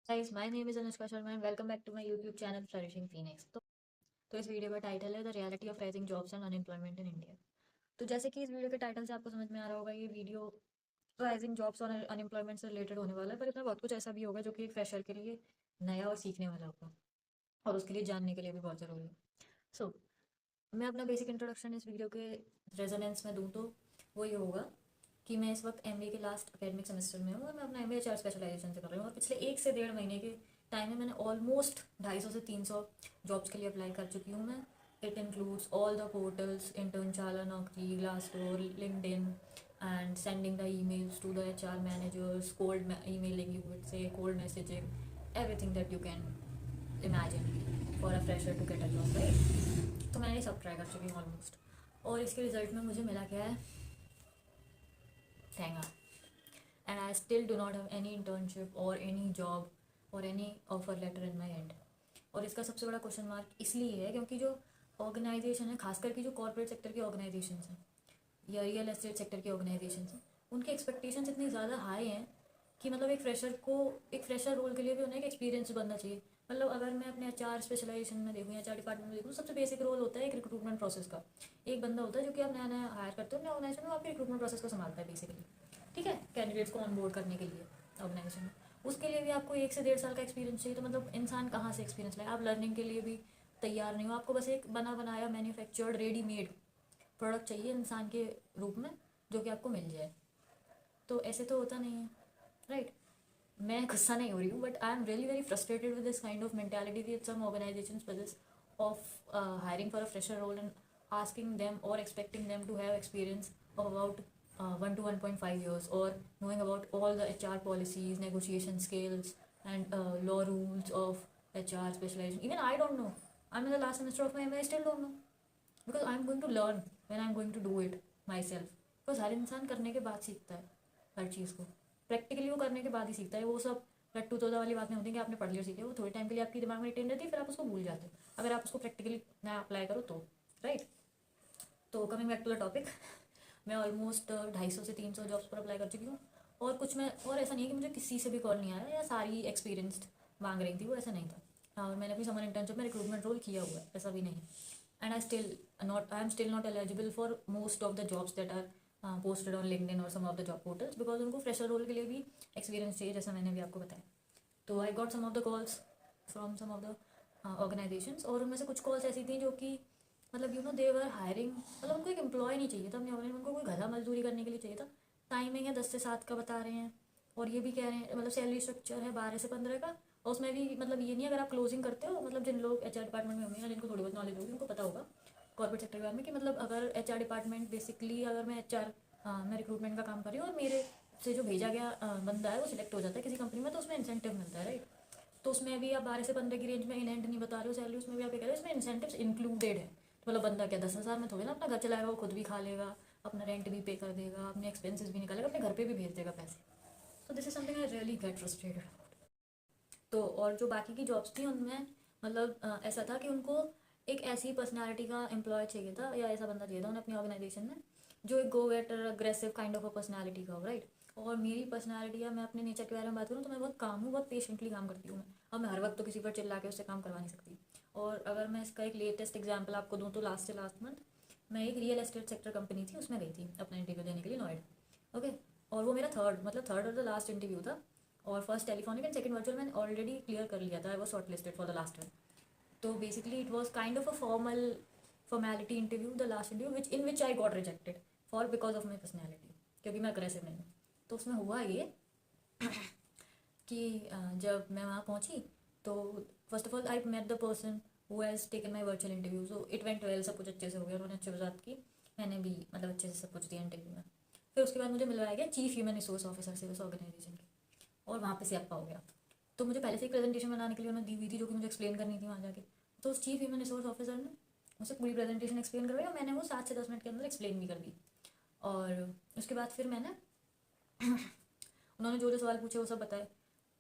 Guys, my name is Anushka Sharma and welcome back to my YouTube channel Flourishing Phoenix। तो इस video का title है the reality of rising jobs and unemployment in India. तो जैसे कि इस video के टाइटल से आपको समझ में आ रहा होगा, ये वीडियो राइजिंग जॉब्स और अनएम्प्लॉयमेंट से रिलेटेड होने वाला है, पर इसमें बहुत कुछ ऐसा भी होगा जो कि एक फ्रेशर के लिए नया और सीखने वाला होगा और उसके लिए जानने के लिए भी बहुत ज़रूरी है। सो मैं अपना बेसिक इंट्रोडक्शन इस वीडियो के रेजोनेंस में दूँ तो वो ये होगा कि मैं इस वक्त एमबीए के लास्ट एकेडमिक सेमेस्टर में हूँ और मैं अपना एमबीए एचआर स्पेशलाइजेशन से कर रही हूँ। और पिछले 1 से 1.5 महीने के टाइम में मैंने ऑलमोस्ट 250 से 300 जॉब्स के लिए अप्लाई कर चुकी हूँ मैं। It includes all the portals, Internshala, Naukri, Glassdoor, LinkedIn and sending the emails to the HR managers, cold emailing, you would say, cold messaging, everything that you can imagine for a fresher to get a job, right? तो मैंने ये सब try कर चुकी हूँ almost, और इसके result में मुझे मिला क्या है, thank God. And I still do not have any internship or any job or any offer letter in my hand. और इसका सबसे बड़ा क्वेश्चन मार्क इसलिए है क्योंकि जो ऑर्गेनाइजेशन है, खास करके जो कॉर्पोरेट सेक्टर की ऑर्गेनाइजेशन हैं या रियल एस्टेट सेक्टर की ऑर्गेनाइजेशन हैं, उनके एक्सपेक्टेशंस इतनी ज़्यादा हाई हैं कि मतलब एक फ्रेशर रोल के लिए भी उन्हें एक एक्सपीरियंस बनना चाहिए। मतलब अगर मैं अपने एचआर स्पेशलाइजेशन में देखूँ या एचआर डिपार्टमेंट में देखूँ, सबसे बेसिक रोल होता है एक रिक्रूटमेंट प्रोसेस का। एक बंदा होता है जो कि आप नया नया हायर करते हो अपने ऑर्गेनाइजेशन में, वो आपके रिक्रूटमेंट प्रोसेस को संभालता है बेसिकली, ठीक है, कैंडिडेट्स को ऑनबोर्ड करने के लिए ऑर्गेनाइजेशन में। उसके लिए भी आपको 1 से 1.5 साल का एक्सपीरियंस चाहिए। तो मतलब इंसान कहाँ से एक्सपीरियंस लाए? आप लर्निंग के लिए भी तैयार नहीं हो, आपको बस एक बना बनाया मैन्युफैक्चर्ड रेडीमेड प्रोडक्ट चाहिए इंसान के रूप में, जो कि आपको मिल जाए। तो ऐसे तो होता नहीं है, राइट? मैं गुस्सा नहीं हो रही हूँ, but I am really very frustrated with this kind of mentality with some organisations because of hiring for a fresher role and asking them or expecting them to have experience of about 1 to 1.5 years, or knowing about all the HR policies, negotiation skills, and law rules of HR specialization. Even I don't know. I'm in the last semester of my MA, I still don't know because I'm going to learn when I'm going to do it myself. Because हर इंसान करने के बाद सीखता है हर चीज़ को, practically वो करने के बाद ही सीखता है। वो सब रट्टू तोड़ा वाली बात नहीं होती कि आपने पढ़ लिया सीखे, वो थोड़े टाइम के लिए आपके दिमाग में रिटेन रहती है, फिर आप उसको भूल जाते हो अगर आप उसको प्रैक्टिकली ना अप्लाई करो तो, राइट? तो coming back to the topic, मैं ऑलमोस्ट 250 से 300 जॉब्स पर अप्लाई कर चुकी हूँ। और कुछ मैं, और ऐसा नहीं है कि मुझे किसी से भी कॉल नहीं आ रहा है या सारी एक्सपीरियंस्ड मांग रही थी, वो ऐसा नहीं था। और मैंने अपनी समर इंटर्नशिप में रिक्रूटमेंट रोल किया हुआ है, ऐसा भी नहीं है। And I am still not eligible for most of the jobs that are posted on LinkedIn और some of the job portals, because उनको फ्रेशर रोल के लिए भी एक्सपीरियंस चाहिए, जैसा मैंने भी आपको बताया। तो I got some of the calls from some of the organisations, और उनमें से कुछ कॉल्स ऐसी थी जो कि मतलब दे वर हायरिंग, मतलब उनको एक एम्प्लॉय नहीं चाहिए था अपने ऑर्गेनाइजेशन, उनको कोई गधा मजदूरी करने के लिए चाहिए था। टाइमिंग है 10 से 7 का बता रहे हैं, और ये भी कह रहे हैं मतलब सैलरी स्ट्रक्चर है 12 से 15 का। और उसमें भी मतलब ये नहीं, अगर आप क्लोजिंग करते हो, मतलब जिन लोग एचआर डिपार्टमेंट में होंगे या जिनको थोड़ी बहुत नॉलेज होगी उनको पता होगा कॉर्पोरेट सेक्टर के बारे में कि मतलब अगर एचआर डिपार्टमेंट बेसिकली, अगर मैं रिक्रूटमेंट का काम कर रही हूँ और मेरे से जो भेजा गया बंदा है वो सिलेक्ट हो जाता है किसी कंपनी में, तो उसमें इंसेंटिव मिलता है, राइट? तो उसमें भी आप 12 से 15 की रेंज में इन हैंड नहीं बता रहे हो सैलरी, उसमें भी आप ये कह रहे हो इसमें इंसेंटिव्स इंक्लूडेड है। तो मतलब बंदा क्या 10,000 में थोड़ी ना अपना घर चलाएगा, वो खुद भी खा लेगा, अपना रेंट भी पे कर देगा, अपने एक्सपेंसेस भी निकालेगा, अपने घर पे भी भेज देगा पैसे। तो this is something I really get frustrated. तो और जो बाकी की जॉब्स थी उनमें मतलब ऐसा था कि उनको एक ऐसी पर्सनालिटी का एम्प्लॉय चाहिए था या ऐसा बंदा चाहिए था उन्हें अपनी ऑर्गेनाइजेशन में, जो एक go getter aggressive kind of a personality का हो, राइट? और मेरी पर्सनालिटी या मैं अपने नेचर के बारे में बात करूँ तो मैं बहुत काम हूँ, बहुत पेशेंटली काम करती हूँ मैं। अब मैं हर वक्त तो किसी पर चिल्ला के उससे काम करवा नहीं सकती। और अगर मैं इसका एक लेटेस्ट एग्जाम्पल आपको दूँ तो लास्ट से लास्ट मंथ मैं एक रियल एस्टेट सेक्टर कंपनी थी, उसमें गई थी अपना इंटरव्यू देने के लिए, नोएडा, ओके। और वो मेरा थर्ड और द लास्ट इंटरव्यू था, और first telephonic and second virtual मैंने ऑलरेडी क्लियर कर लिया था, I was short listed for the last one. तो basically it was kind of a formality interview, the last interview which in which I got rejected for because of my personality, क्योंकि मैं aggressive नहीं हूँ। तो उसमें हुआ ये कि जब मैं वहाँ पहुँची तो first of all I met the person who has taken my virtual interview, so it went well, सब कुछ अच्छे से हो गया, उन्होंने अच्छे से बात की, मैंने भी मतलब अच्छे से सब कुछ दिया इंटरव्यू में। फिर उसके बाद मुझे मिलवाया गया चीफ ह्यूमन रिसोर्स ऑफिसर से उस ऑर्गेनाइजेशन के, और वहाँ पे सियाप्पा हो गया। तो मुझे पहले से एक प्रेजेंटेशन बनाने के लिए उन्होंने दी हुई थी जो कि मुझे एक्सप्लेन करनी थी वहाँ जाके। तो उस चीफ ह्यूमन रिसोर्स ऑफिसर ने मुझसे पूरी प्रेजेंटेशन एक्सप्लेन करवाई और मैंने वो 7 से 10 मिनट के अंदर एक्सप्लेन भी कर दी। और उसके बाद फिर मैंने उन्होंने जो जो सवाल पूछे वो सब बताए।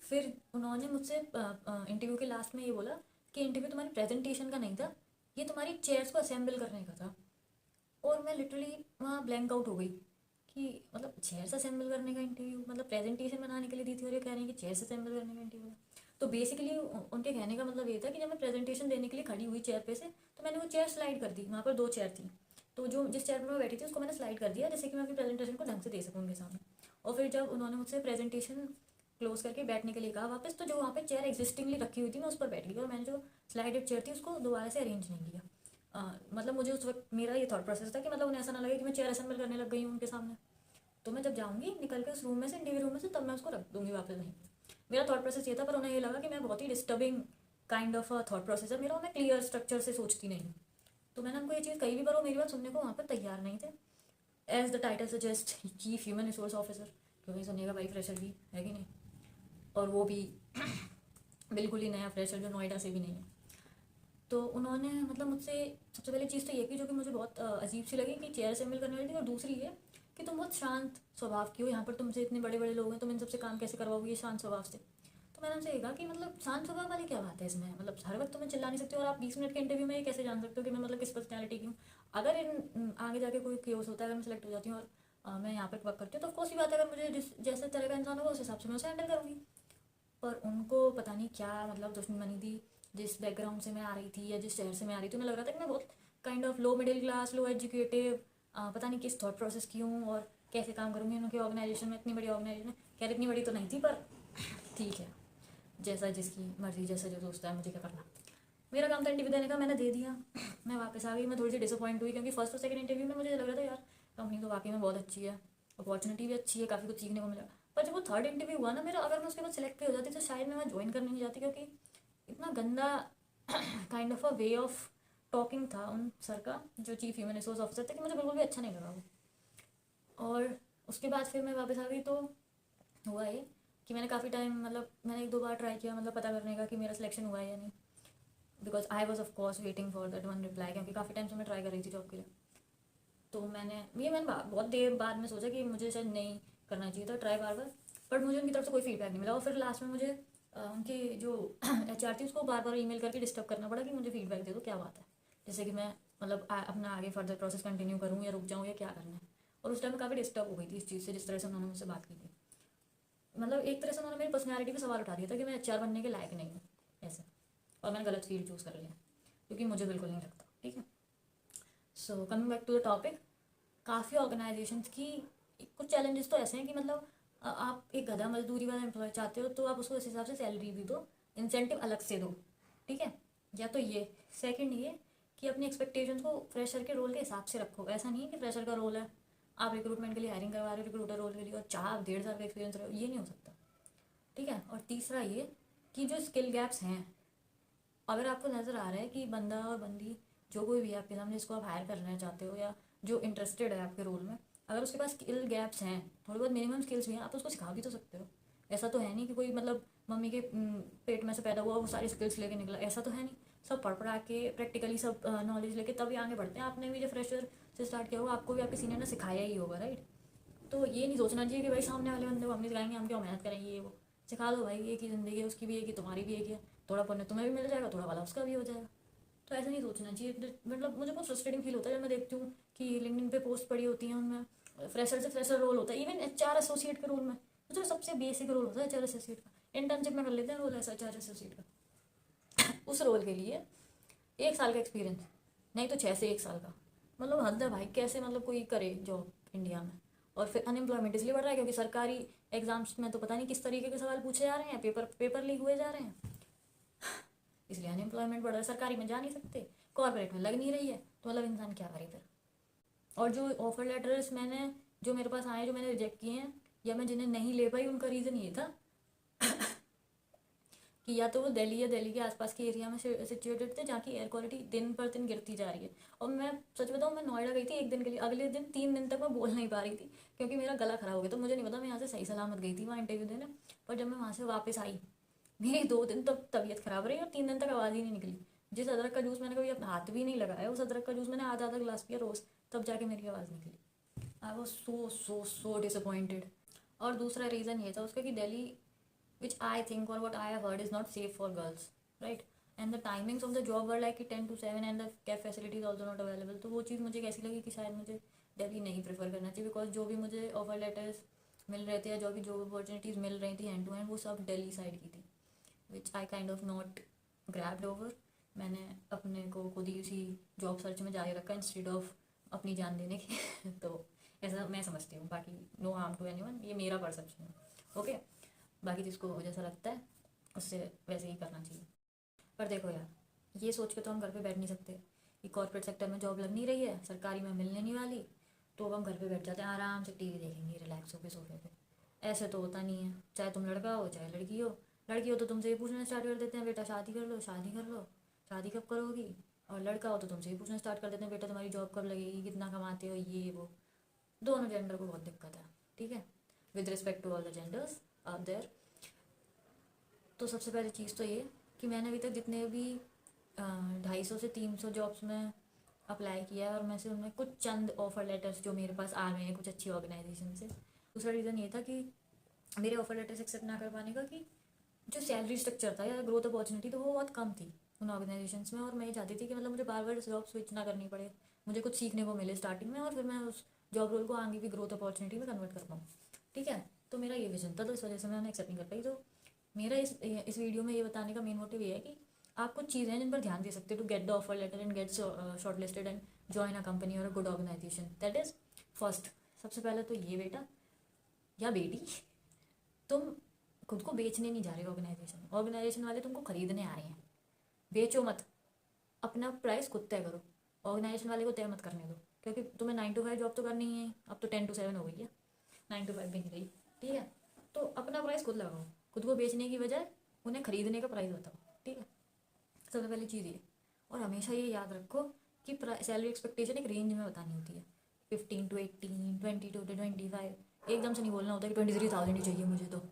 फिर उन्होंने मुझसे इंटरव्यू के लास्ट में ये बोला कि इंटरव्यू तुम्हारी प्रेजेंटेशन का नहीं था, ये तुम्हारी चेयर्स को असेंबल करने का था। और मैं लिटरली वहाँ ब्लैंक आउट हो गई कि मतलब चेयर्स असेंबल करने का इंटरव्यू, मतलब प्रेजेंटेशन बनाने के लिए दी थी और ये कह रहे हैं कि चेयर्स असेंबल करने का इंटरव्यू है। तो बेसिकली उनके कहने का मतलब ये था कि जब मैं प्रेजेंटेशन देने के लिए खड़ी हुई चेयर पे से, तो मैंने वो चेयर स्लाइड कर दी। वहाँ पर 2 चेयर थी, तो जो जिस चेयर पर मैं बैठी थी उसको मैंने स्लाइड कर दिया, जैसे कि मैं अपनी प्रेजेंटेशन को ढंग से दे सकूँ उनके सामने। और फिर जब उन्होंने मुझसे प्रेजेंटेशन क्लोज करके बैठने के लिए कहा वापस, तो जो वहाँ पे चेयर एग्जिस्टिंगली रखी हुई थी मैं उस पर बैठ गई, और मैंने जो स्लाइडेड चेयर थी उसको दोबारा से अरेंज नहीं किया। मतलब मुझे उस वक्त मेरा ये थॉट प्रोसेस था कि मतलब उन्हें ऐसा ना लगे कि मैं चेयर असेंबल करने लग गई हूँ उनके सामने। तो मैं जब जाऊँगी निकल के उस रूम में से, इंटरव्यू रूम में से, तब मैं उसको रख दूँगी वापस नहीं। मेरा थॉट प्रोसेस ये था, पर उन्हें ये लगा कि मैं बहुत ही disturbing kind of thought process है मेरा, और मैं क्लियर स्ट्रक्चर से सोचती नहीं हूँ। तो मैंने उनको ये चीज़ कही भी, पर वो मेरी बात सुनने को वहाँ पर तैयार नहीं थे। As the title suggest, chief human resource officer, क्योंकि सुनिएगा भाई फ्रेशर भी है कि नहीं, और वो भी बिल्कुल ही नया फ्रेशर जो नोएडा से भी नहीं है। तो उन्होंने मतलब मुझसे सबसे पहले चीज़ तो ये की जो कि मुझे बहुत अजीब सी लगी, कि चेयर असेंबल करने वाली थी, और दूसरी ये कि तुम बहुत शांत स्वभाव की हो, यहाँ पर तुमसे इतने बड़े बड़े लोग हैं, तुम इन सबसे काम कैसे करवाओगे शांत स्वभाव से। तो मैंने उनसे कहा कि मतलब शांत स्वभाव वाली क्या बात है इसमें, मतलब हर वक्त तुम्हें चिल्ला नहीं सकते, और आप 20 मिनट के इंटरव्यू में ये कैसे जान सकते हो कि मैं मतलब किस पर्सनैलिटी की हूँ। अगर इन आगे जाके कोई केस होता है, अगर मैं सेलेक्ट हो जाती हूँ और मैं यहाँ पर वर्क करती हूँ, तो ऑफकोर्स ही बात है, अगर मुझे जिस जैसे तरह का इंसान होगा उस हिसाब से मैं उसे हैंडल करूँगी। पर उनको पता नहीं क्या मतलब दुश्मनी थी, जिस बैकग्राउंड से मैं आ रही थी या जिस शहर से मैं आ रही थी, उन्हें लग रहा था कि मैं बहुत kind of low middle class, low educative, पता नहीं किस थॉट प्रोसेस की हूँ और कैसे काम करूँगी उनके ऑर्गेनाइजेशन में, इतनी बड़ी ऑर्गेनाइजेशन है। खैर इतनी बड़ी तो नहीं थी, पर ठीक है, जैसा जिसकी मर्जी, जैसा जो सोचता है, मुझे क्या करना। मेरा काम था इंटरव्यू देने का, मैंने दे दिया, मैं वापस आ गई। मैं थोड़ी सी डिसअपॉइंट हुई, क्योंकि फर्स्ट और सेकंड इंटरव्यू में मुझे लग रहा था यार कंपनी तो वाकई में बहुत अच्छी है, अपॉर्चुनिटी भी अच्छी है, काफ़ी कुछ सीखने को मिला। पर जब वो थर्ड इंटरव्यू हुआ ना मेरा, अगर मैं उसके बाद सेलेक्ट भी हो जाती तो शायद मैं ज्वाइन करने नहीं जाती, क्योंकि इतना गंदा kind of a way of talking था उन सर का, जो चीफ ह्यूमन रिसोर्स ऑफिसर थे, कि मुझे बिल्कुल भी अच्छा नहीं लगा वो। और उसके बाद फिर मैं वापस आ गई, तो हुआ ये कि मैंने काफ़ी टाइम, मतलब मैंने 1-2 बार ट्राई किया मतलब पता करने का कि मेरा सिलेक्शन हुआ है या नहीं, because I was of course waiting for that one reply, क्योंकि काफ़ी टाइम से मैं ट्राई कर रही थी जॉब के लिए। तो मैंने बहुत देर बाद में सोचा कि मुझे शायद नहीं करना चाहिए था ट्राई बार बार, बट मुझे उनकी तरफ से कोई फीडबैक नहीं मिला। और फिर लास्ट में मुझे उनके जो HR थी उसको बार बार ईमेल करके डिस्टर्ब करना पड़ा कि मुझे फीडबैक दे दो, क्या बात है, जैसे कि मैं मतलब अपना आगे फर्दर प्रोसेस कंटिन्यू करूँ या रुक जाऊँ या क्या करना है। और उस टाइम में काफ़ी डिस्टर्ब हो गई थी इस चीज़ से, जिस तरह से उन्होंने मुझसे बात की थी। मतलब एक तरह से उन्होंने मेरी पर्सनैलिटी पे सवाल उठा दिया था कि मैं HR बनने के लायक नहीं हूँ ऐसे, और मैंने गलत फील्ड चूज़ कर लिया, क्योंकि मुझे बिल्कुल नहीं लगता। ठीक है, so coming back to the topic, काफ़ी ऑर्गेनाइजेशंस की कुछ चैलेंजेस तो ऐसे हैं कि मतलब आप एक गधा मजदूरी वाला एम्प्लॉय चाहते हो तो आप उसको इस हिसाब से सैलरी भी दो, इंसेंटिव अलग से दो। ठीक है, या तो ये, सेकंड ये कि अपनी एक्सपेक्टेशंस को फ्रेशर के रोल के हिसाब से रखो। ऐसा नहीं है कि फ्रेशर का रोल है, आप रिक्रूटमेंट के लिए हायरिंग करवा रहे हो रिक्रूटर रोल के लिए, और चाह 1.5 साल का एक्सपीरियंस रहे हो, ये नहीं हो सकता। ठीक है, और तीसरा ये कि जो स्किल गैप्स हैं, अगर आपको नज़र आ रहा है कि बंदा और बंदी जो कोई भी है आपके सामने जिसको आप हायर करना चाहते हो या जो इंटरेस्टेड है आपके रोल में, अगर उसके पास स्किल गैप्स हैं, थोड़ी बहुत मिनिमम स्किल्स भी हैं, आप उसको सिखा भी तो सकते हो। ऐसा तो है नहीं कि कोई मतलब मम्मी के पेट में से पैदा हुआ वो सारी स्किल्स लेके निकला, ऐसा तो है नहीं। सब पढ़ पढ़ा के प्रैक्टिकली सब नॉलेज लेके तभी आगे बढ़ते हैं। आपने भी जो फ्रेशर से स्टार्ट किया होगा, आपको भी आपके सीनियर ने सिखाया ही होगा, राइट। तो ये नहीं सोचना चाहिए कि भाई सामने वाले बंदे को हम नहीं सिखाएंगे, हम क्यों मेहनत करेंगे, ये वो। सिखा दो भाई, एक ही ज़िंदगी है, उसकी भी एक ही, तुम्हारी भी एक ही है, थोड़ा पुण्य तुम्हें भी मिल जाएगा, थोड़ा वाला उसका भी हो जाएगा। तो ऐसा नहीं सोचना चाहिए। मतलब मुझे बहुत फ्रस्ट्रेटिंग फील होता है जब मैं देखती हूँ कि लिंक्डइन पे पोस्ट पड़ी होती हैं, उनमें फ्रेशर से फ्रेशर रोल होता है, इवन HR एसोसिएट का रोल में, जो सबसे बेसिक रोल होता है HR एसोसिएट का, इंटर्नशिप में कर लेते हैं रोल ऐसा HR एसोसिएट का। उस रोल के लिए 1 साल का एक्सपीरियंस, नहीं तो 6 से 1 साल का। मतलब हद है भाई, कैसे मतलब कोई करे जॉब इंडिया में। और फिर अनएम्प्लॉयमेंट इसलिए बढ़ रहा है क्योंकि सरकारी एग्जाम्स में तो पता नहीं किस तरीके के सवाल पूछे जा रहे हैं, पेपर पेपर लीक हुए जा रहे हैं, इसलिए अनएम्प्लॉयमेंट बढ़ रहा है। सरकारी में जा नहीं सकते, कॉर्पोरेट में लग नहीं रही है, तो मतलब इंसान क्या करे फिर। और जो ऑफर लेटर्स मैंने, जो मेरे पास आए, जो मैंने रिजेक्ट किए हैं या मैं जिन्हें नहीं ले पाई, उनका रीज़न ये था कि या तो वो दिल्ली या दिल्ली के आसपास के एरिया में सिचुएटेड थे, जहाँ की एयर क्वालिटी दिन पर दिन गिरती जा रही है। और मैं सच बताऊँ, मैं नोएडा गई थी 1 दिन के लिए, अगले दिन 3 दिन तक मैं बोल नहीं पा रही थी क्योंकि मेरा गला खराब हो गया। तो मुझे नहीं पता, मैं यहाँ से सही सलामत गई थी वहाँ इंटरव्यू देने, पर जब मैं वहाँ से वापस आई, मेरी 2 दिन तक तबीयत खराब रही और 3 दिन तक आवाज़ ही नहीं निकली। जिस अदरक का जूस मैंने कभी अपना हाथ भी नहीं लगाया, उस अदरक का जूस मैंने आधा आधा गिलास पिया रोज़, तब जाके मेरी आवाज़ निकली। I was so so so disappointed. और दूसरा रीज़न ये था उसका कि Delhi, which I think or what I have heard is not safe for girls, right? And the timings of the job were like 10 to 7 and the cab facility is also not available. तो वो चीज़ मुझे कैसी लगी कि शायद मुझे दिल्ली नहीं prefer करना चाहिए, बिकॉज जो भी मुझे ऑफर लेटर्स मिल रहे थे या जो भी जॉब अपॉर्चुनिटीज़ मिल रही थी हैंड टू हैंड, वो सब दिल्ली साइड की थी, which I kind of not grabbed over. मैंने अपने को खुद ही उसी जॉब सर्च में जारी रखा इंस्टेड ऑफ अपनी जान देने की तो ऐसा मैं समझती हूँ, बाकी नो हार्म टू एनीवन, ये मेरा परसेप्शन है। ओके, बाकी जिसको जैसा लगता है उससे वैसे ही करना चाहिए। पर देखो यार, ये सोच के तो हम घर पे बैठ नहीं सकते कि कॉर्पोरेट सेक्टर में जॉब लग नहीं रही है, सरकारी में मिलने नहीं वाली, तो अब हम घर पे बैठ जाते हैं आराम से टीवी देखेंगे रिलैक्स होकर सोफे पे। ऐसे तो होता नहीं है, चाहे तुम लड़का हो चाहे लड़की हो। लड़की हो तो तुमसे ये पूछना स्टार्ट कर देते हैं, बेटा शादी कर लो, शादी कर लो, शादी कब करोगी। और लड़का हो तो तुमसे ये पूछना स्टार्ट कर देते हैं, बेटा तुम्हारी जॉब कब लगेगी, कितना कमाते हो, ये वो। दोनों जेंडर को बहुत दिक्कत है, ठीक है, with respect to all the genders out there. तो सबसे पहली चीज़ तो ये कि मैंने अभी तक जितने भी 250 से 300 जॉब्स में अप्लाई किया है, और मैं से उनमें कुछ चंद ऑफर लेटर्स जो मेरे पास आ गए हैं कुछ अच्छी ऑर्गेनाइजेशन से। दूसरा रीज़न ये था कि मेरे ऑफर लेटर्स एक्सेप्ट ना कर पाने का कि जो सैलरी स्ट्रक्चर था या ग्रोथ अपॉर्चुनिटी तो वो बहुत कम थी उन ऑर्गेनाइजेशंस में, और मैं ये चाहती थी कि मतलब मुझे बार बार जॉब स्विच ना करनी पड़े, मुझे कुछ सीखने को मिले स्टार्टिंग में, और फिर मैं उस जॉब रोल को आगे भी ग्रोथ अपॉर्चुनिटी में कन्वर्ट कर पाऊँ, ठीक है। तो मेरा ये विजन था, तो इस वजह से मैं एक्सेप्ट नहीं कर पाई। तो मेरा इस वीडियो में ये बताने का मेन मोटिव ये है कि आप कुछ चीज़ें हैं जिन पर ध्यान दे सकते हो to get the offer letter and get short listed and join a company और a good organisation. That is first, सबसे पहले तो ये बेटा या बेटी, तुम खुद को बेचने नहीं जा रहे ऑर्गेनाइजेशन, ऑर्गेनाइजेशन वाले तुमको खरीदने आ रहे हैं। बेचो मत, अपना प्राइस खुद तय करो, ऑर्गेनाइजेशन वाले को तय मत करने दो, क्योंकि तुम्हें 9 to 5 जॉब तो करनी ही है, अब तो 10 to 7 हो गई है, 9 to 5 भी नहीं रही, ठीक है। तो अपना प्राइस खुद लगाओ, खुद को बेचने की बजाय उन्हें खरीदने का प्राइस बताओ, ठीक है। सबसे पहली चीज़ ये, और हमेशा ये याद रखो कि सैलरी एक्सपेक्टेशन एक रेंज में बतानी होती है, 15 to 18, 22 to 25, एकदम से नहीं बोलना होता कि 23,000 ही चाहिए मुझे, तो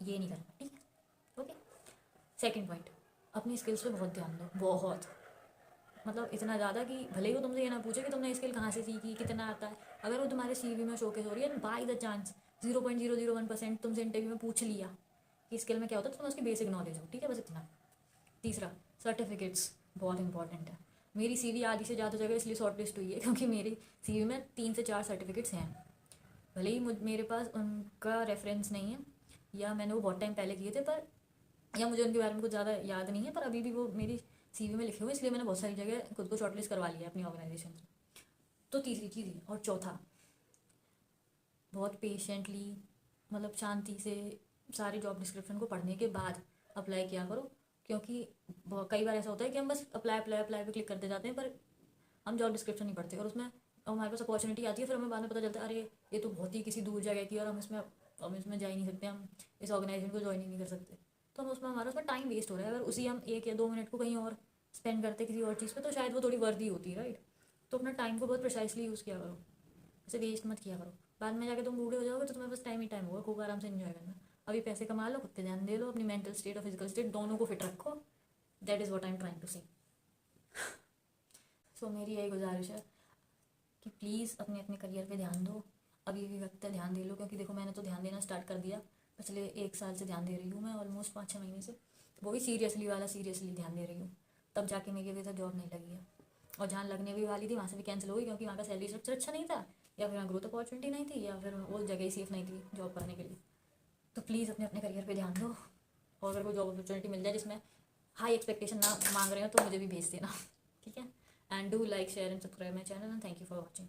ये नहीं करना, ठीक है। ओके, सेकेंड पॉइंट, अपनी स्किल्स पे बहुत ध्यान दो, बहुत, मतलब इतना ज़्यादा कि भले ही वो तुमसे ये ना पूछे कि तुमने स्किल कहाँ से सीखी, कितना आता है, अगर वो तुम्हारे सीवी में शोकेस हो रही है, बाय द चांस 0.001% तुमसे इंटरव्यू में पूछ लिया कि स्किल में क्या होता है, तो तुम्हें उसकी बेसिक नॉलेज हो, ठीक है, बस इतना। तीसरा, सर्टिफिकेट्स बहुत इंपॉर्टेंट है। मेरी सीवी आधी से ज़्यादा जगह इसलिए शॉर्ट लिस्ट हुई है क्योंकि मेरी सीवी में 3 से 4 सर्टिफिकेट्स हैं, भले ही मेरे पास उनका रेफरेंस नहीं है, या मैंने वो बहुत टाइम पहले किए थे, पर या मुझे उनके बारे में कुछ ज़्यादा याद नहीं है, पर अभी भी वो मेरी सीवी में लिखे हुए, इसलिए मैंने बहुत सारी जगह खुद को शॉर्टलिस्ट करवा लिया है अपनी ऑर्गेनाइजेशन से। तो तीसरी चीज़ ये, और चौथा, बहुत पेशेंटली, मतलब शांति से सारे जॉब डिस्क्रिप्शन को पढ़ने के बाद अप्लाई किया करो, क्योंकि कई बार ऐसा होता है कि हम बस अप्लाई अप्लाई अप्लाई पे क्लिक करते जाते हैं, पर हम जॉब डिस्क्रिप्शन नहीं पढ़ते, और उसमें हमारे पास अपॉर्चुनिटी आती है, फिर हमें बाद में पता चलता है अरे ये तो बहुत ही किसी दूर जगह की, और हम इसमें जा ही नहीं सकते, हम इस ऑर्गेनाइजेशन को ज्वाइन ही नहीं कर सकते, तो हम हमारा उसमें टाइम वेस्ट हो रहा है। अगर उसी हम 1 या 2 मिनट को कहीं और स्पेंड करते किसी और चीज़ पे, तो शायद वो थोड़ी वर्दी होती है, राइट। तो अपना टाइम को बहुत प्रिसाइसली यूज़ किया करो, उसे वेस्ट मत किया करो, बाद में जाके तुम बूढ़े हो जाओगे तो तुम्हें बस टाइम ही टाइम होगा खूब आराम से एंजॉय करना। अभी पैसे कमा लो, खुद पे ध्यान दे लो, अपनी मेंटल स्टेट और फिजिकल स्टेट दोनों को फिट रखो, that is what I am trying to say. So मेरी यही गुजारिश है कि प्लीज़ अपने अपने करियर पे ध्यान दो, अभी भी वक्त है, ध्यान दे लो, क्योंकि देखो मैंने तो ध्यान देना स्टार्ट कर दिया, पिछले 1 साल से ध्यान दे रही हूँ मैं, ऑलमोस्ट 5-6 महीने से, वो भी सीरियसली ध्यान दे रही हूँ, तब जाके मेरी अभी तक जॉब नहीं लगी है, और जहाँ लगने भी वाली थी वहाँ से भी कैंसिल हो गई, क्योंकि वहाँ का सैलरी स्ट्रक्चर अच्छा नहीं था, या फिर वहाँ ग्रोथ अपॉर्चुनिटी नहीं थी, या फिर वो जगह ही सेफ नहीं थी जॉब करने के लिए। तो प्लीज़ अपने अपने करियर पे ध्यान दो, और अगर कोई जॉब अपॉर्चुनिटी मिल जाए जिसमें हाई एक्सपेक्टेशन ना मांग रहे हो तो मुझे भी भेज देना, ठीक है। And do like share and subscribe my channel, and thank you for watching.